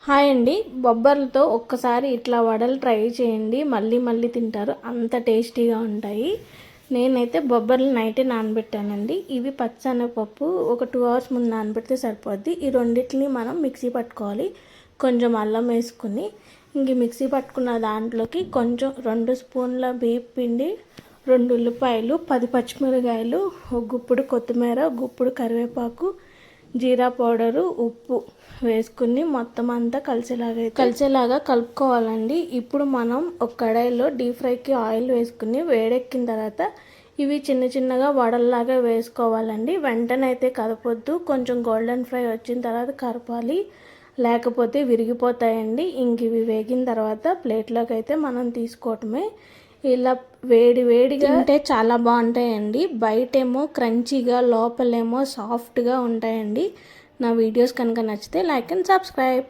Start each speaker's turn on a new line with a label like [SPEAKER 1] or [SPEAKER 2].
[SPEAKER 1] Hi అండి. బొబ్బర్లతో ఒక్కసారి ఇట్లా వడలు ట్రై చేయండి, మళ్ళీ మళ్ళీ తింటారు, అంత టేస్టీగా ఉంటాయి. నేనైతే బొబ్బర్లు నైటే నానబెట్టానండి. ఇవి పచ్చెనగపప్పు ఒక 2 అవర్స్ ముందు నానబెడితే సరిపోద్ది. ఈ రెండింటిని మనం మిక్సీ పట్టుకోవాలి. కొంచెం అల్లం వేసుకుని ఇంక మిక్సీ పట్టుకున్న దాంట్లోకి కొంచెం 2 స్పూన్ల బియ్యం పిండి, 2 ఉల్లిపాయలు, 10 పచ్చిమిరకాయలు, ఒక గుప్పుడు కొత్తిమీర, గుప్పుడు కరివేపాకు, జీరా పౌడరు, ఉప్పు వేసుకుని మొత్తం అంతా కలిసేలాగా కలుపుకోవాలండి. ఇప్పుడు మనం ఒక కడాయిలో డీప్ ఫ్రైకి ఆయిల్ వేసుకుని వేడెక్కిన తర్వాత ఇవి చిన్న చిన్నగా వడల్లాగా వేసుకోవాలండి. వెంటనే అయితే కలపొద్దు, కొంచెం గోల్డెన్ ఫ్రై వచ్చిన తర్వాత కలపాలి, లేకపోతే విరిగిపోతాయండి. ఇంక ఇవి వేగిన తర్వాత ప్లేట్లోకి అయితే మనం తీసుకోవటమే. ఇలా వేడిగా తింటే చాలా బాగుంటాయండి. బయటేమో క్రంచీగా, లోపలేమో సాఫ్ట్గా ఉంటాయండి. నా వీడియోస్ కనుక నచ్చితే లైక్ అండ్ సబ్స్క్రైబ్.